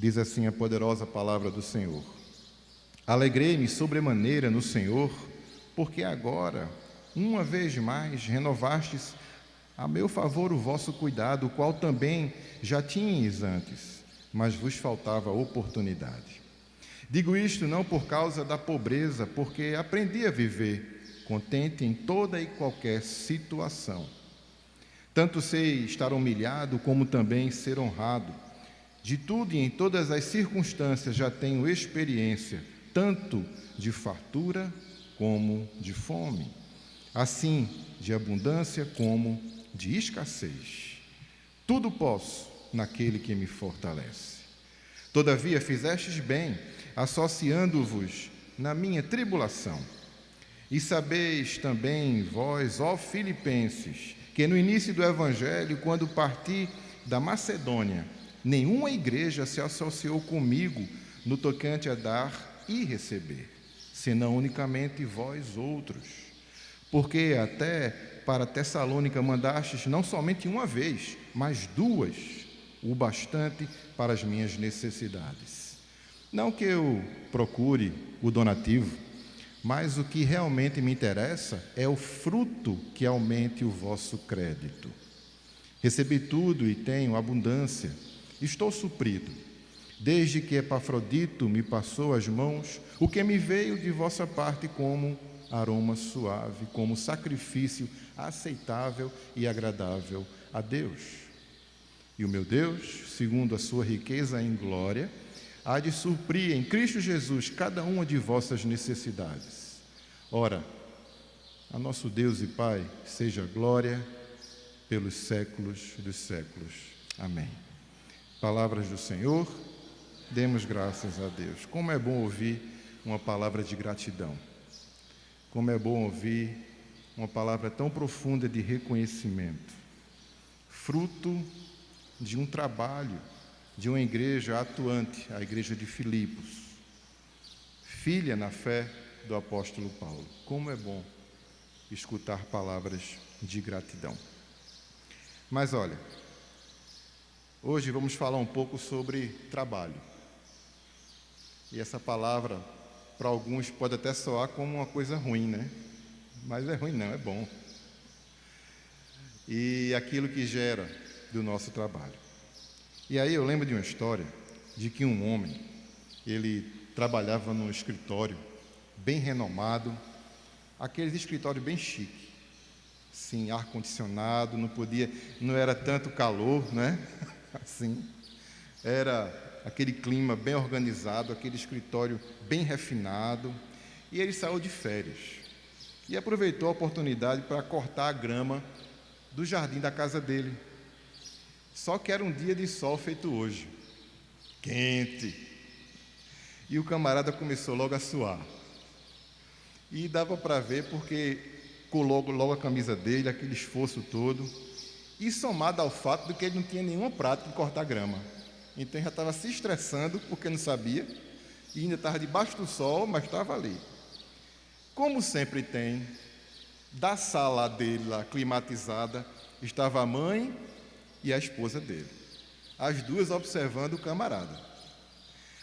Diz assim a poderosa palavra do Senhor: Alegrei-me sobremaneira no Senhor, porque agora, uma vez mais, renovastes a meu favor o vosso cuidado, o qual também já tinhais antes, mas vos faltava oportunidade. Digo isto não por causa da pobreza, porque aprendi a viver contente em toda e qualquer situação. Tanto sei estar humilhado, como também ser honrado. De tudo e em todas as circunstâncias já tenho experiência, tanto de fartura como de fome, assim de abundância como de escassez. Tudo posso naquele que me fortalece. Todavia fizestes bem, associando-vos na minha tribulação. E sabeis também vós, ó Filipenses, que no início do Evangelho, quando parti da Macedônia, nenhuma igreja se associou comigo no tocante a dar e receber, senão unicamente vós outros. Porque até para Tessalônica mandastes não somente uma vez, mas duas, o bastante para as minhas necessidades. Não que eu procure o donativo, mas o que realmente me interessa é o fruto que aumente o vosso crédito. Recebi tudo e tenho abundância, estou suprido, desde que Epafrodito me passou as mãos, o que me veio de vossa parte como aroma suave, como sacrifício aceitável e agradável a Deus. E o meu Deus, segundo a sua riqueza em glória, há de suprir em Cristo Jesus cada uma de vossas necessidades. Ora, a nosso Deus e Pai seja glória pelos séculos dos séculos. Amém. Palavras do Senhor, demos graças a Deus. Como é bom ouvir uma palavra de gratidão. Como é bom ouvir uma palavra tão profunda de reconhecimento, fruto de um trabalho de uma igreja atuante, a igreja de Filipos, filha na fé do apóstolo Paulo. Como é bom escutar palavras de gratidão. Mas olha, hoje vamos falar um pouco sobre trabalho. E essa palavra, para alguns, pode até soar como uma coisa ruim, né? Mas é ruim não, é bom. E aquilo que gera do nosso trabalho. E aí eu lembro de uma história de que um homem, ele trabalhava num escritório bem renomado, aqueles escritórios bem chique, sim, ar-condicionado, não era tanto calor, né? Assim, era aquele clima bem organizado, aquele escritório bem refinado, e ele saiu de férias e aproveitou a oportunidade para cortar a grama do jardim da casa dele. Só que era um dia de sol feito hoje, quente, e o camarada começou logo a suar, e dava para ver porque colou logo a camisa dele, aquele esforço todo, e somado ao fato de que ele não tinha nenhuma prática em cortar grama, então já estava se estressando porque não sabia, e ainda estava debaixo do sol, mas estava ali. Como sempre tem, da sala dele lá, climatizada, estava a mãe e a esposa dele, as duas observando o camarada.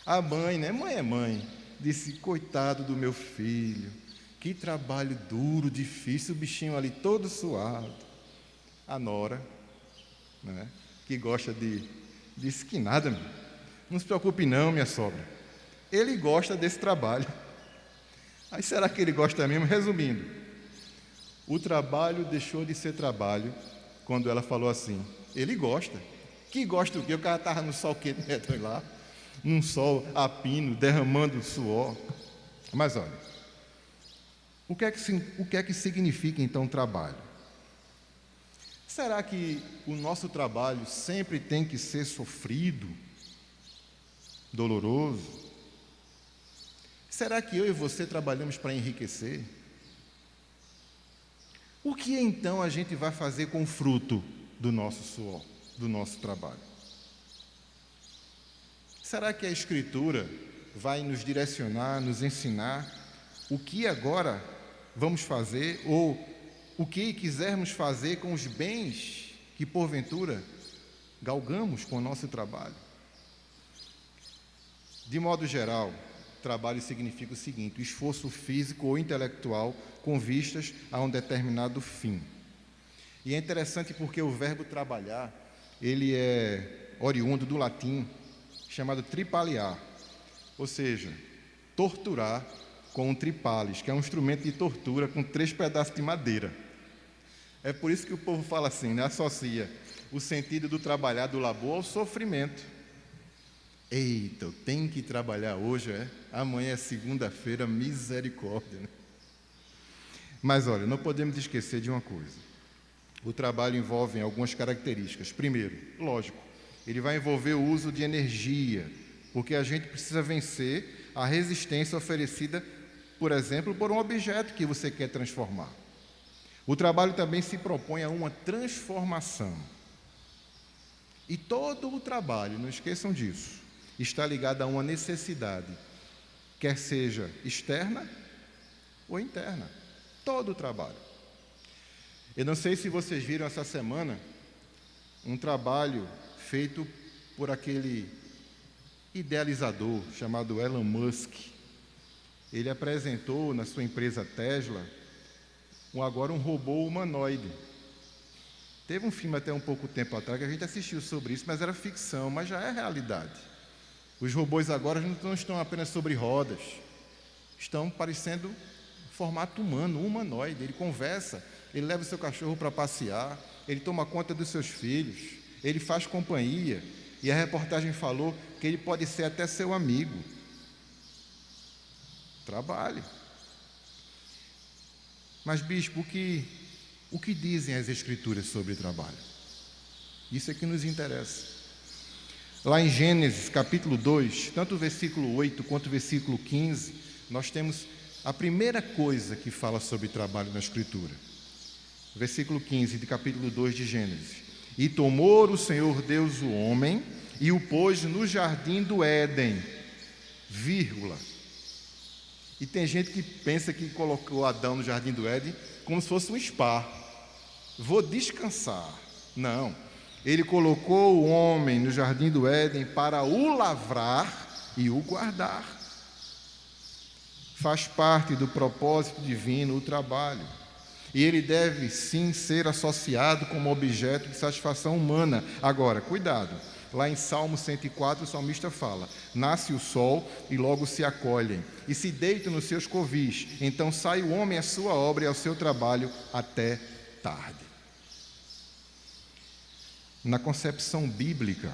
A mãe, né? Mãe é mãe, disse: coitado do meu filho, que trabalho duro, difícil, o bichinho ali todo suado. A nora, né, que gosta disse que nada, não se preocupe não, minha sogra, ele gosta desse trabalho. Aí será que ele gosta mesmo? Resumindo, o trabalho deixou de ser trabalho quando ela falou assim: ele gosta. Que gosta o quê? O cara estava no sol quente lá, num sol a pino, derramando suor. Mas olha, o que é que significa então trabalho? Será que o nosso trabalho sempre tem que ser sofrido, doloroso? Será que eu e você trabalhamos para enriquecer? O que então a gente vai fazer com o fruto do nosso suor, do nosso trabalho? Será que a Escritura vai nos direcionar, nos ensinar o que agora vamos fazer, ou o que quisermos fazer com os bens que porventura galgamos com o nosso trabalho? De modo geral, trabalho significa o seguinte: o esforço físico ou intelectual com vistas a um determinado fim. E é interessante porque o verbo trabalhar, ele é oriundo do latim, chamado tripaliar, ou seja, torturar com um tripales, que é um instrumento de tortura com 3 pedaços de madeira. É por isso que o povo fala assim, né? Associa o sentido do trabalhar, do labor, ao sofrimento. Eita, eu tenho que trabalhar hoje, é? Amanhã é segunda-feira, misericórdia, né? Mas olha, não podemos esquecer de uma coisa. O trabalho envolve algumas características. Primeiro, lógico, ele vai envolver o uso de energia, porque a gente precisa vencer a resistência oferecida, por exemplo, por um objeto que você quer transformar. O trabalho também se propõe a uma transformação. E todo o trabalho, não esqueçam disso, está ligado a uma necessidade, quer seja externa ou interna. Todo o trabalho. Eu não sei se vocês viram essa semana um trabalho feito por aquele idealizador chamado Elon Musk. Ele apresentou na sua empresa Tesla agora um robô humanoide. Teve um filme até um pouco tempo atrás que a gente assistiu sobre isso, mas era ficção, mas já é realidade. Os robôs agora não estão apenas sobre rodas, estão parecendo formato humano, humanoide. Ele conversa, ele leva o seu cachorro para passear, ele toma conta dos seus filhos, ele faz companhia, e a reportagem falou que ele pode ser até seu amigo. Trabalhe. Mas, bispo, o que dizem as Escrituras sobre trabalho? Isso é que nos interessa. Lá em Gênesis, capítulo 2, tanto o versículo 8 quanto o versículo 15, nós temos a primeira coisa que fala sobre trabalho na Escritura. Versículo 15 de capítulo 2 de Gênesis. E tomou o Senhor Deus o homem e o pôs no jardim do Éden, vírgula. E tem gente que pensa que colocou Adão no jardim do Éden como se fosse um spa. Vou descansar. Não. Ele colocou o homem no jardim do Éden para o lavrar e o guardar. Faz parte do propósito divino o trabalho. E ele deve, sim, ser associado como objeto de satisfação humana. Agora, cuidado. Lá em Salmo 104, o salmista fala: nasce o sol e logo se acolhem, e se deitam nos seus covis. Então sai o homem à sua obra e ao seu trabalho até tarde. Na concepção bíblica,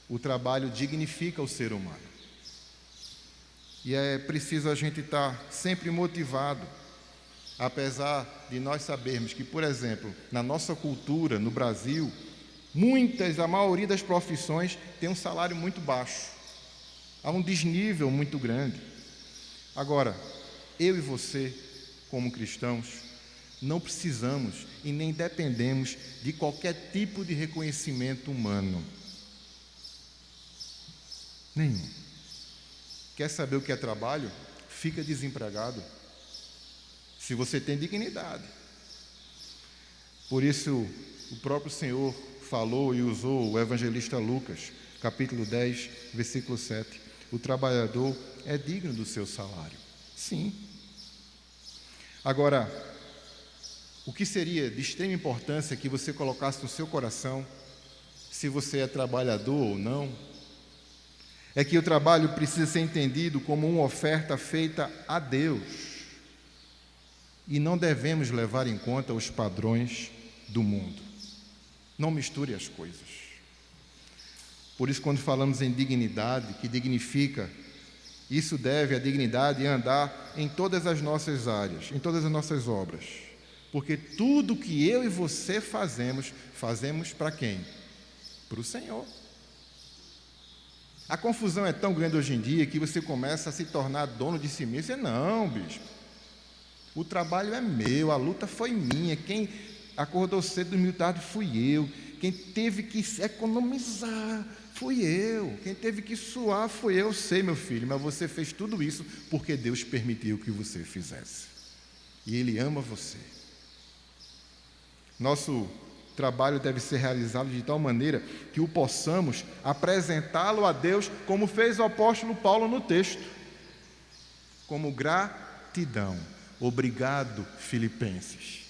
o trabalho dignifica o ser humano. E é preciso a gente estar sempre motivado, apesar de nós sabermos que, por exemplo, na nossa cultura, no Brasil, a maioria das profissões tem um salário muito baixo. Há um desnível muito grande. Agora, eu e você, como cristãos, não precisamos e nem dependemos de qualquer tipo de reconhecimento humano. Nenhum. Quer saber o que é trabalho? Fica desempregado. Se você tem dignidade. Por isso, o próprio Senhor falou e usou o evangelista Lucas, capítulo 10, versículo 7. O trabalhador é digno do seu salário. Sim. Agora, o que seria de extrema importância que você colocasse no seu coração, se você é trabalhador ou não, é que o trabalho precisa ser entendido como uma oferta feita a Deus. E não devemos levar em conta os padrões do mundo. Não misture as coisas. Por isso, quando falamos em dignidade, que dignifica, isso deve, a dignidade, andar em todas as nossas áreas, em todas as nossas obras. Porque tudo que eu e você fazemos para quem? Para o Senhor. A confusão é tão grande hoje em dia que você começa a se tornar dono de si mesmo. Você, não, bispo. O trabalho é meu, a luta foi minha. Quem acordou cedo, dormiu tarde, fui eu. Quem teve que economizar, fui eu. Quem teve que suar, fui eu. Sei, meu filho, mas você fez tudo isso porque Deus permitiu que você fizesse. E Ele ama você. Nosso trabalho deve ser realizado de tal maneira que o possamos apresentá-lo a Deus, como fez o apóstolo Paulo no texto, como gratidão. Obrigado, Filipenses.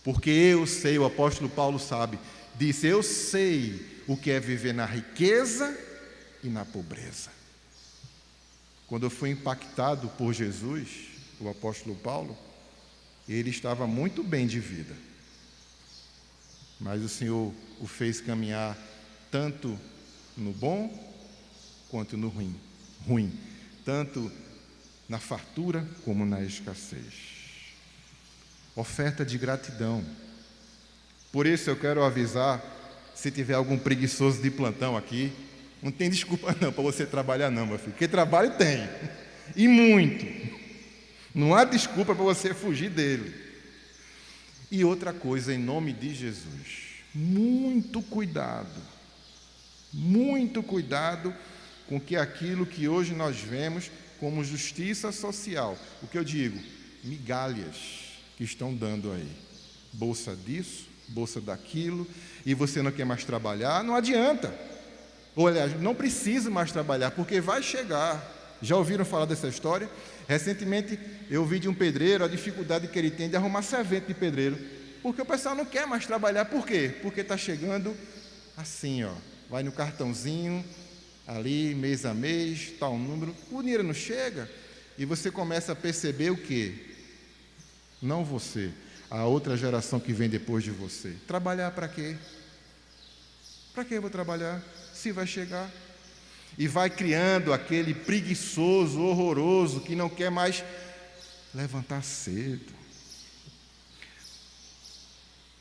Porque eu sei, o apóstolo Paulo sabe, disse: eu sei o que é viver na riqueza e na pobreza. Quando eu fui impactado por Jesus, o apóstolo Paulo, ele estava muito bem de vida, mas o Senhor o fez caminhar tanto no bom quanto no ruim, tanto na fartura como na escassez. Oferta de gratidão. Por isso eu quero avisar, se tiver algum preguiçoso de plantão aqui, não tem desculpa não para você trabalhar não, meu filho, porque trabalho tem, e muito. Não há desculpa para você fugir dele. E outra coisa, em nome de Jesus, muito cuidado com que aquilo que hoje nós vemos como justiça social, o que eu digo, migalhas que estão dando aí, bolsa disso, bolsa daquilo, e você não quer mais trabalhar, não adianta. Ou, aliás, não precisa mais trabalhar, porque vai chegar. Já ouviram falar dessa história? Recentemente eu ouvi de um pedreiro a dificuldade que ele tem de arrumar servente de pedreiro, porque o pessoal não quer mais trabalhar. Por quê? Porque está chegando assim, ó, vai no cartãozinho, ali, mês a mês, tal número, o dinheiro não chega, e você começa a perceber o quê? Não você, a outra geração que vem depois de você. Trabalhar para quê? Para que eu vou trabalhar, se vai chegar? E vai criando aquele preguiçoso, horroroso, que não quer mais levantar cedo.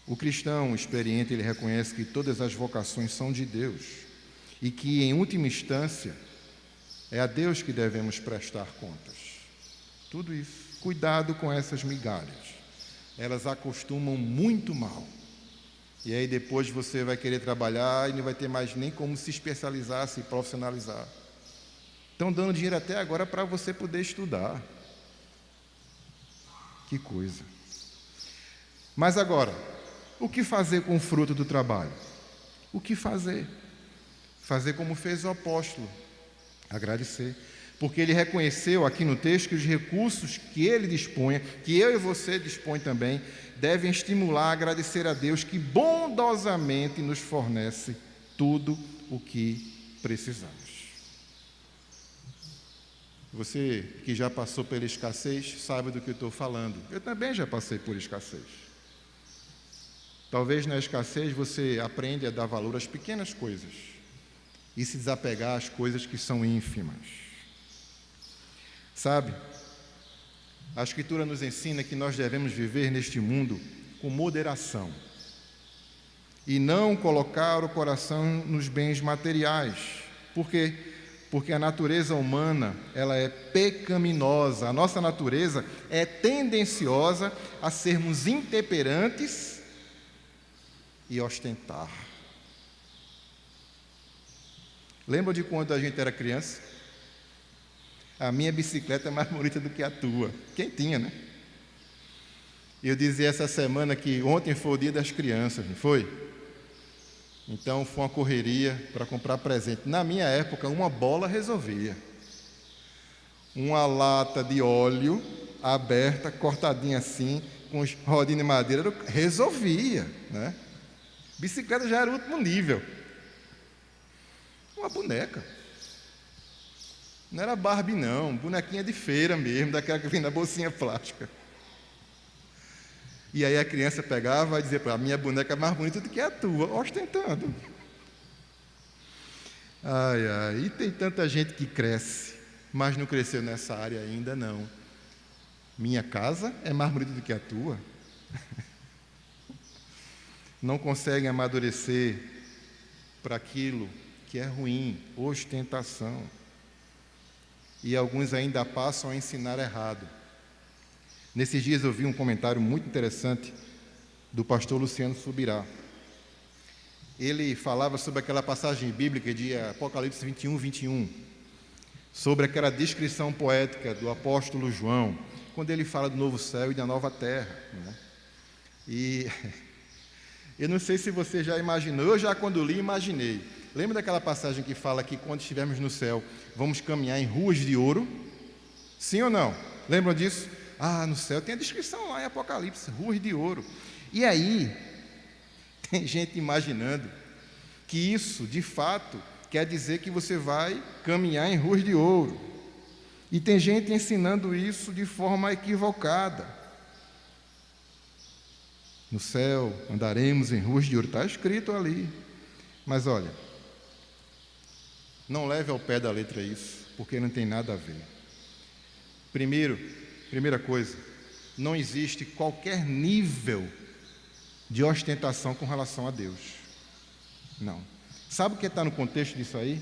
O cristão experiente, ele reconhece que todas as vocações são de Deus e que, em última instância, é a Deus que devemos prestar contas. Tudo isso. Cuidado com essas migalhas. Elas acostumam muito mal. E aí depois você vai querer trabalhar e não vai ter mais nem como se especializar, se profissionalizar. Estão dando dinheiro até agora para você poder estudar. Que coisa. Mas agora, o que fazer com o fruto do trabalho? O que fazer? Fazer como fez o apóstolo, agradecer. Porque ele reconheceu aqui no texto que os recursos que ele dispunha, que eu e você dispõe também, devem estimular a agradecer a Deus que bondosamente nos fornece tudo o que precisamos. Você que já passou pela escassez, sabe do que eu estou falando. Eu também já passei por escassez. Talvez na escassez você aprenda a dar valor às pequenas coisas e se desapegar às coisas que são ínfimas. Sabe, a Escritura nos ensina que nós devemos viver neste mundo com moderação e não colocar o coração nos bens materiais. Por quê? Porque a natureza humana, ela é pecaminosa. A nossa natureza é tendenciosa a sermos intemperantes e ostentar. Lembra de quando a gente era criança? A minha bicicleta é mais bonita do que a tua. Quem tinha, né? Eu dizia essa semana que ontem foi o dia das crianças, não foi? Então foi uma correria para comprar presente. Na minha época, uma bola resolvia. Uma lata de óleo aberta, cortadinha assim, com rodinha de madeira, resolvia, né? Bicicleta já era o último nível. Uma boneca. Não era Barbie não, bonequinha de feira mesmo, daquela que vem na bolsinha plástica. E aí a criança pegava e dizia para a minha boneca é mais bonita do que a tua, ostentando. Ai, ai, e tem tanta gente que cresce, mas não cresceu nessa área ainda não. Minha casa é mais bonita do que a tua. Não conseguem amadurecer para aquilo que é ruim, ostentação. E alguns ainda passam a ensinar errado. Nesses dias eu vi um comentário muito interessante do pastor Luciano Subirá. Ele falava sobre aquela passagem bíblica de Apocalipse 21, 21, sobre aquela descrição poética do apóstolo João, quando ele fala do novo céu e da nova terra, né? E Eu não sei se você já imaginou, eu já quando li, imaginei. Lembra daquela passagem que fala que quando estivermos no céu, vamos caminhar em ruas de ouro? Sim ou não? Lembram disso? No céu tem a descrição lá em Apocalipse, ruas de ouro. E aí, tem gente imaginando que isso, de fato, quer dizer que você vai caminhar em ruas de ouro. E tem gente ensinando isso de forma equivocada. No céu andaremos em ruas de ouro, está escrito ali. Mas olha, não leve ao pé da letra isso, porque não tem nada a ver. Primeira coisa, não existe qualquer nível de ostentação com relação a Deus. Não. Sabe o que está no contexto disso aí?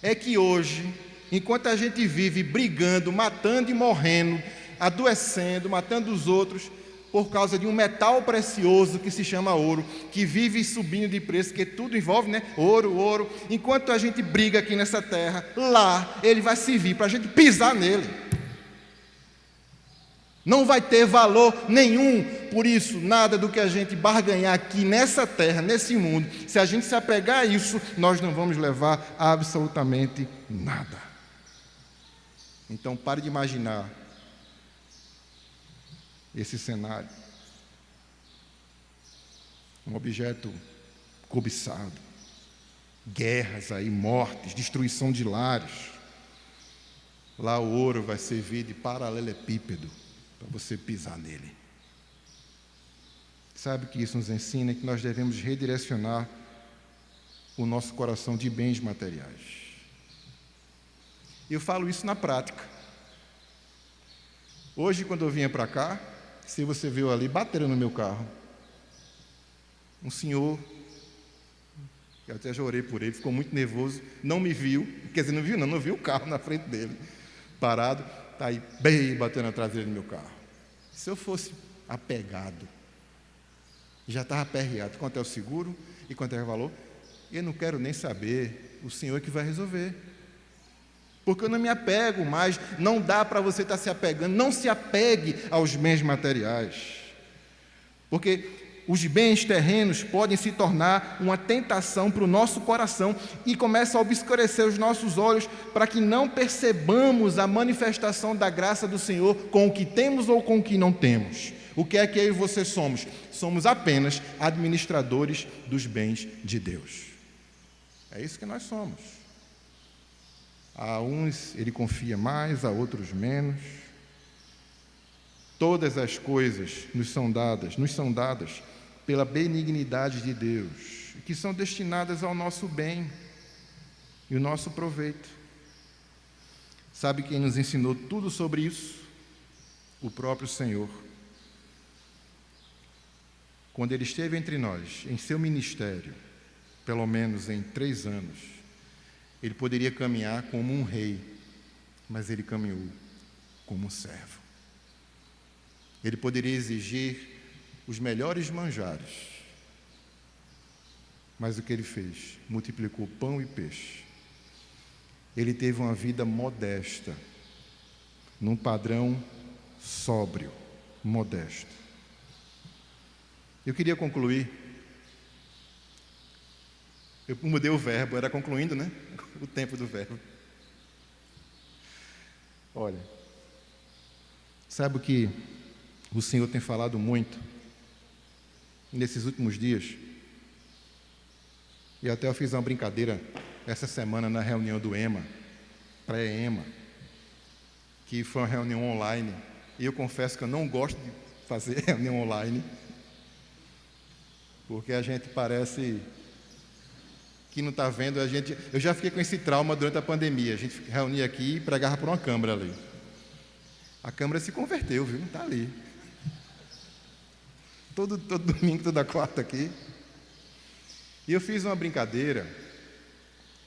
É que hoje, enquanto a gente vive brigando, matando e morrendo, adoecendo, matando os outros, por causa de um metal precioso que se chama ouro, que vive subindo de preço, que tudo envolve, né? Ouro. Enquanto a gente briga aqui nessa terra, lá ele vai servir para a gente pisar nele. Não vai ter valor nenhum, por isso, nada do que a gente barganhar aqui nessa terra, nesse mundo, se a gente se apegar a isso, nós não vamos levar absolutamente nada. Então, pare de imaginar esse cenário, um objeto cobiçado, guerras aí, mortes, destruição de lares. Lá o ouro vai servir de paralelepípedo para você pisar nele. Sabe o que isso nos ensina? Que nós devemos redirecionar o nosso coração de bens materiais. Eu falo isso na prática. Hoje, quando eu vinha para cá, se você viu ali, bateram no meu carro. Um senhor, eu até já orei por ele, ficou muito nervoso, não me viu, quer dizer, não viu o carro na frente dele, parado, está aí, bem, batendo na traseira do meu carro. Se eu fosse apegado, já estava aperreado, quanto é o seguro e quanto é o valor, eu não quero nem saber, o Senhor é que vai resolver. Porque eu não me apego mais, não dá para você estar se apegando, não se apegue aos bens materiais. Porque os bens terrenos podem se tornar uma tentação para o nosso coração e começa a obscurecer os nossos olhos para que não percebamos a manifestação da graça do Senhor com o que temos ou com o que não temos. O que é que eu e você somos? Somos apenas administradores dos bens de Deus. É isso que nós somos. A uns ele confia mais, a outros menos. Todas as coisas nos são dadas pela benignidade de Deus, que são destinadas ao nosso bem e o nosso proveito. Sabe quem nos ensinou tudo sobre isso? O próprio Senhor. Quando Ele esteve entre nós, em seu ministério, pelo menos em 3 anos, Ele poderia caminhar como um rei, mas Ele caminhou como um servo. Ele poderia exigir os melhores manjares, mas o que Ele fez? Multiplicou pão e peixe. Ele teve uma vida modesta, num padrão sóbrio, modesto. Eu queria concluir. Eu mudei o verbo, era concluindo, né? O tempo do verbo. Olha, sabe o que o Senhor tem falado muito nesses últimos dias? E até eu fiz uma brincadeira essa semana na reunião do EMA, pré-EMA, que foi uma reunião online. E eu confesso que eu não gosto de fazer reunião online, porque a gente parece que não está vendo, eu já fiquei com esse trauma durante a pandemia, a gente reunia aqui e pregava por uma câmera ali. A câmera se converteu, viu? Está ali. Todo domingo, toda quarta aqui. E eu fiz uma brincadeira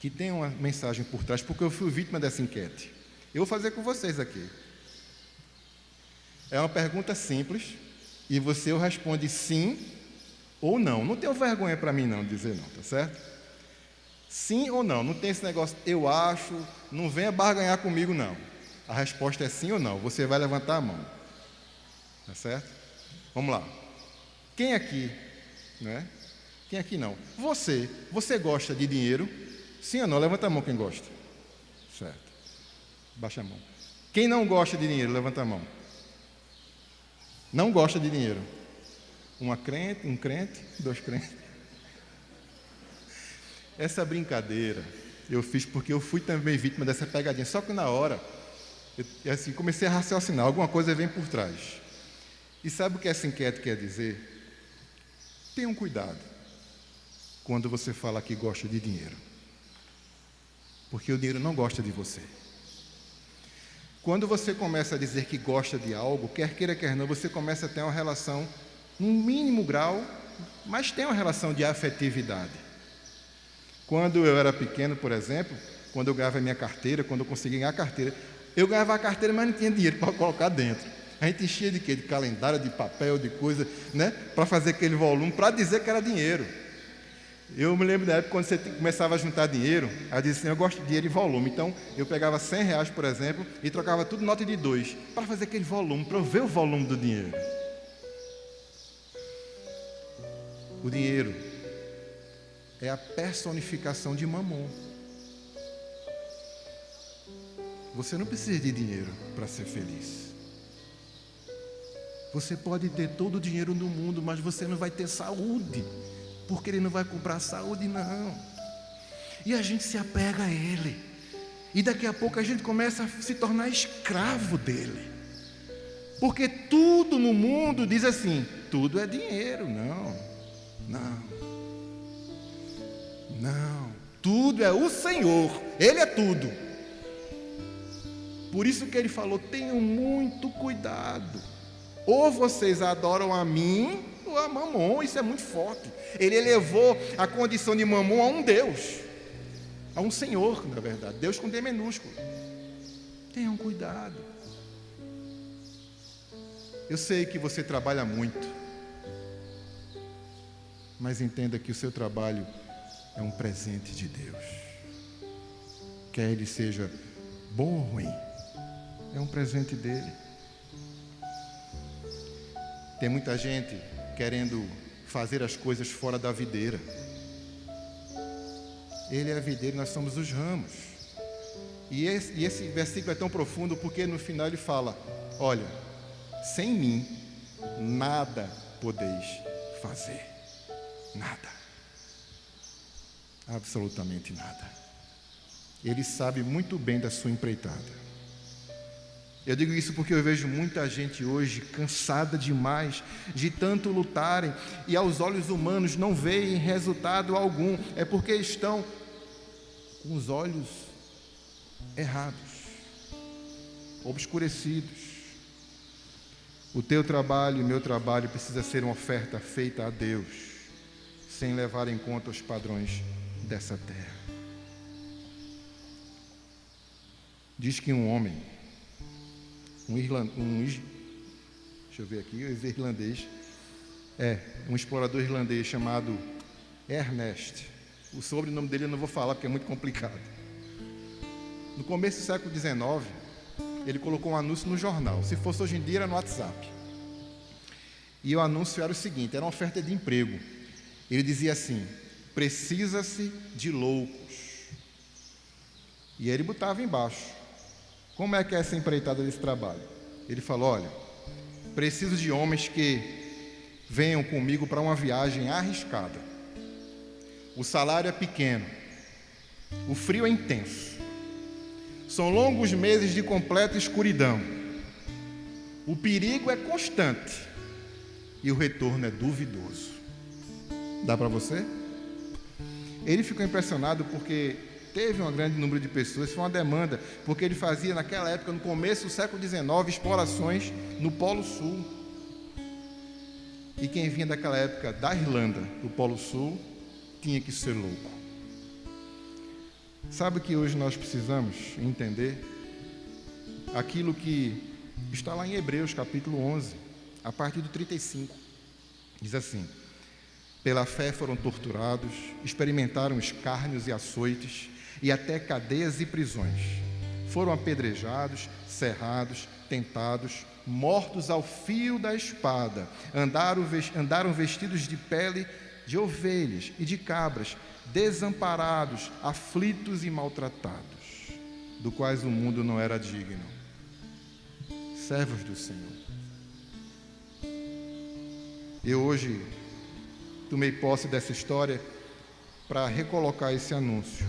que tem uma mensagem por trás, porque eu fui vítima dessa enquete. Eu vou fazer com vocês aqui. É uma pergunta simples, e você responde sim ou não. Não tenho vergonha para mim não dizer não, tá certo? Sim ou não, não tem esse negócio, eu acho, não venha barganhar comigo não. A resposta é sim ou não, você vai levantar a mão. Tá certo? Vamos lá. Quem aqui não é? Quem aqui não? Você gosta de dinheiro? Sim ou não? Levanta a mão quem gosta. Certo. Baixa a mão. Quem não gosta de dinheiro? Levanta a mão. Não gosta de dinheiro. Um crente, 2 crentes. Essa brincadeira eu fiz porque eu fui também vítima dessa pegadinha. Só que na hora, eu assim, comecei a raciocinar. Alguma coisa vem por trás. E sabe o que essa enquete quer dizer? Tenham cuidado quando você fala que gosta de dinheiro. Porque o dinheiro não gosta de você. Quando você começa a dizer que gosta de algo, quer queira, quer não, você começa a ter uma relação, num mínimo grau, mas tem uma relação de afetividade. Quando eu era pequeno, por exemplo, quando eu ganhava a minha carteira, quando eu conseguia ganhar a carteira, eu ganhava a carteira, mas não tinha dinheiro para colocar dentro. A gente enchia de quê? De calendário, de papel, de coisa, né? Para fazer aquele volume, para dizer que era dinheiro. Eu me lembro da época quando você começava a juntar dinheiro, aí dizia assim, eu gosto de dinheiro e volume. Então, eu pegava R$100, por exemplo, e trocava tudo nota de 2, para fazer aquele volume, para eu ver o volume do dinheiro. O dinheiro é a personificação de Mamon. Você não precisa de dinheiro para ser feliz. Você pode ter todo o dinheiro do mundo, mas você não vai ter saúde. Porque ele não vai comprar saúde, não. E a gente se apega a ele. E daqui a pouco a gente começa a se tornar escravo dele. Porque tudo no mundo diz assim, tudo é dinheiro. Não. Tudo é o Senhor. Ele é tudo. Por isso que ele falou, tenham muito cuidado. Ou vocês adoram a mim, ou a Mamon. Isso é muito forte. Ele elevou a condição de Mamon a um Deus, a um Senhor, na verdade, Deus com D minúsculo. Tenham cuidado. Eu sei que você trabalha muito, mas entenda que o seu trabalho é um presente de Deus. Quer ele seja bom ou ruim, é um presente dele. Tem muita gente querendo fazer as coisas fora da videira. Ele é a videira, nós somos os ramos. E esse versículo é tão profundo porque no final ele fala, olha, sem mim nada podeis fazer. Nada. Absolutamente nada. Ele sabe muito bem da sua empreitada. Eu digo isso porque eu vejo muita gente hoje cansada demais de tanto lutarem e aos olhos humanos não veem resultado algum. É porque estão com os olhos errados, obscurecidos. O teu trabalho e o meu trabalho precisa ser uma oferta feita a Deus, sem levar em conta os padrões dessa terra. Diz que um homem, deixa eu ver aqui, um explorador irlandês chamado Ernest. O sobrenome dele eu não vou falar porque é muito complicado. No começo do século XIX, ele colocou um anúncio no jornal. Se fosse hoje em dia, era no WhatsApp. E o anúncio era o seguinte, era uma oferta de emprego. Ele dizia assim, precisa-se de loucos. E ele botava embaixo, como é que é essa empreitada desse trabalho? Ele falou, olha, preciso de homens que venham comigo para uma viagem arriscada. O salário é pequeno, o frio é intenso, são longos meses de completa escuridão, o perigo é constante e o retorno é duvidoso. Dá para você? Ele ficou impressionado porque teve um grande número de pessoas, foi uma demanda, porque ele fazia naquela época, no começo do século XIX, explorações no Polo Sul. E quem vinha daquela época da Irlanda, do Polo Sul, tinha que ser louco. Sabe que hoje nós precisamos entender aquilo que está lá em Hebreus, capítulo 11, a partir do 35. Diz assim, pela fé foram torturados, experimentaram escárnios e açoites, e até cadeias e prisões. Foram apedrejados, cerrados, tentados, mortos ao fio da espada. Andaram vestidos de pele de ovelhas e de cabras, desamparados, aflitos e maltratados, do quais o mundo não era digno. Servos do Senhor. Eu hoje tomei posse dessa história para recolocar esse anúncio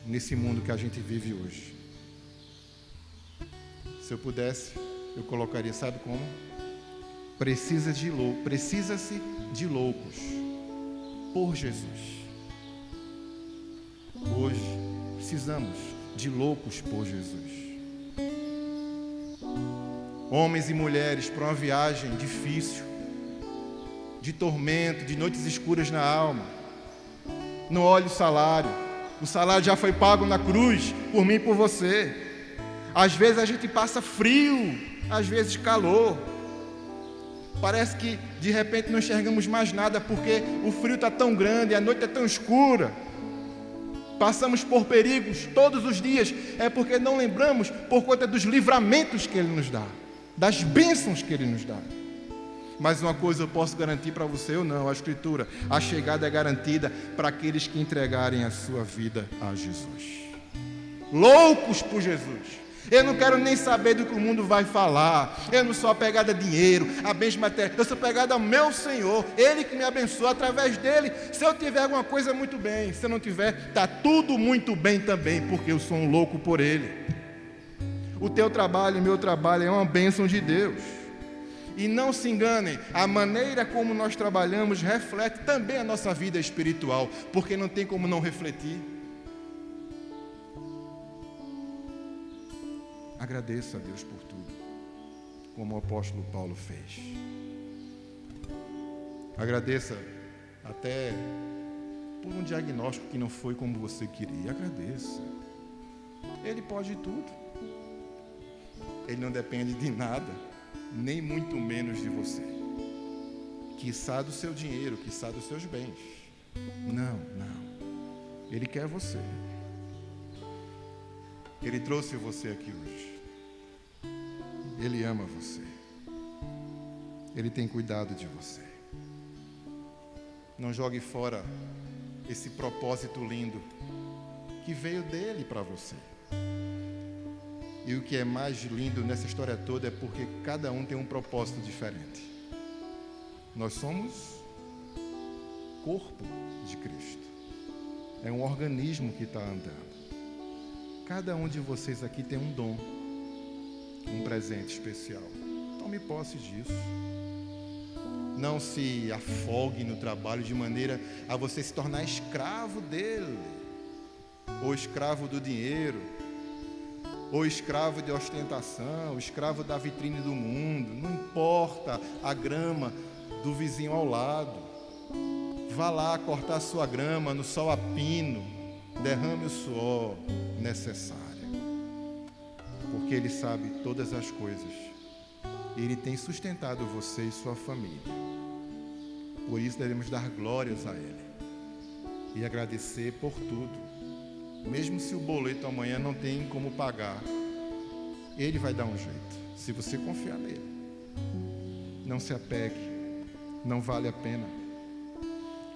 nesse mundo que a gente vive hoje. Se eu pudesse, eu colocaria, sabe como? Precisa-se de loucos por Jesus. Hoje precisamos de loucos por Jesus. Homens e mulheres para uma viagem difícil, de tormento, de noites escuras na alma. Não olhe o salário já foi pago na cruz, por mim e por você. Às vezes a gente passa frio, às vezes calor. Parece que de repente não enxergamos mais nada, porque o frio está tão grande, a noite é tão escura. Passamos por perigos todos os dias, é porque não lembramos por conta dos livramentos que Ele nos dá, das bênçãos que Ele nos dá. Mas uma coisa eu posso garantir para você, ou não, a Escritura: a chegada é garantida para aqueles que entregarem a sua vida a Jesus. Loucos por Jesus. Eu não quero nem saber do que o mundo vai falar. Eu não sou apegado a dinheiro, a bens materiais. Eu sou apegado ao meu Senhor. Ele que me abençoa, através dele. Se eu tiver alguma coisa, muito bem. Se eu não tiver, está tudo muito bem também, porque eu sou um louco por Ele. O teu trabalho, o meu trabalho é uma bênção de Deus. E não se enganem, a maneira como nós trabalhamos reflete também a nossa vida espiritual, porque não tem como não refletir. Agradeça a Deus por tudo, como o apóstolo Paulo fez. Agradeça até por um diagnóstico que não foi como você queria. Agradeça. Ele pode tudo. Ele não depende de nada, nem muito menos de você. Quiçá do seu dinheiro, quiçá dos seus bens. Não. Ele quer você. Ele trouxe você aqui hoje. Ele ama você. Ele tem cuidado de você. Não jogue fora esse propósito lindo que veio dele para você. E o que é mais lindo nessa história toda é porque cada um tem um propósito diferente. Nós somos corpo de Cristo. É um organismo que está andando. Cada um de vocês aqui tem um dom, um presente especial. Tome posse disso. Não se afogue no trabalho de maneira a você se tornar escravo dele, ou escravo do dinheiro, ou escravo de ostentação, escravo da vitrine do mundo. Não importa a grama do vizinho ao lado. Vá lá cortar a sua grama no sol a pino. Derrame o suor necessário. Porque Ele sabe todas as coisas. Ele tem sustentado você e sua família. Por isso devemos dar glórias a Ele. E agradecer por tudo. Mesmo se o boleto amanhã não tem como pagar, Ele vai dar um jeito, se você confiar nele. Não se apegue, não vale a pena.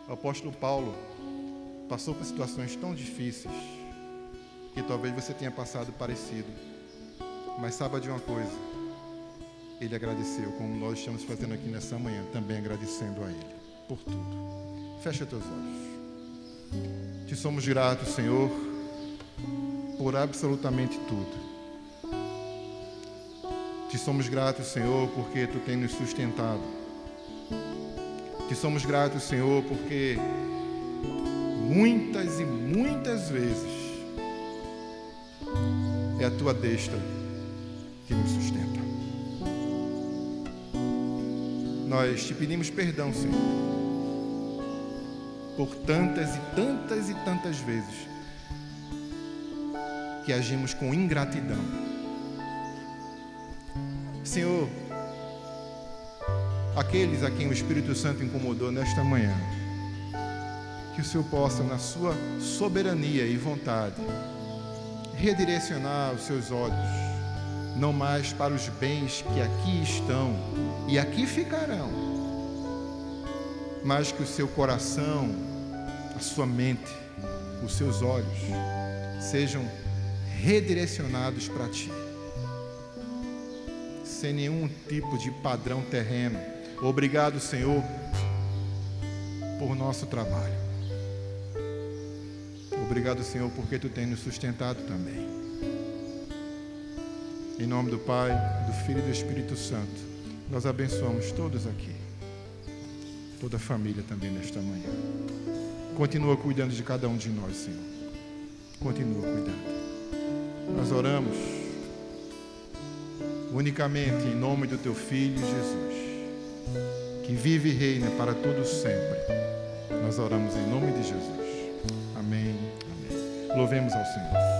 O apóstolo Paulo passou por situações tão difíceis, que talvez você tenha passado parecido. Mas saiba de uma coisa, ele agradeceu, como nós estamos fazendo aqui nessa manhã, também agradecendo a Ele, por tudo. Fecha teus olhos. Te somos gratos, Senhor, por absolutamente tudo. Te somos gratos, Senhor, porque Tu tens nos sustentado. Te somos gratos, Senhor, porque muitas e muitas vezes é a Tua destra que nos sustenta. Nós Te pedimos perdão, Senhor, por tantas e tantas e tantas vezes que agimos com ingratidão. Senhor, aqueles a quem o Espírito Santo incomodou nesta manhã, que o Senhor possa, na sua soberania e vontade, redirecionar os seus olhos, não mais para os bens que aqui estão e aqui ficarão, mas que o seu coração, a sua mente, os seus olhos sejam redirecionados para Ti, sem nenhum tipo de padrão terreno. Obrigado, Senhor, por nosso trabalho. Obrigado, Senhor, porque Tu tens nos sustentado também. Em nome do Pai, do Filho e do Espírito Santo, nós abençoamos todos aqui, toda a família também nesta manhã. Continua cuidando de cada um de nós, Senhor. Continua cuidando. Nós oramos unicamente em nome do Teu Filho Jesus, que vive e reina para todos sempre. Nós oramos em nome de Jesus. Amém. Amém. Louvemos ao Senhor.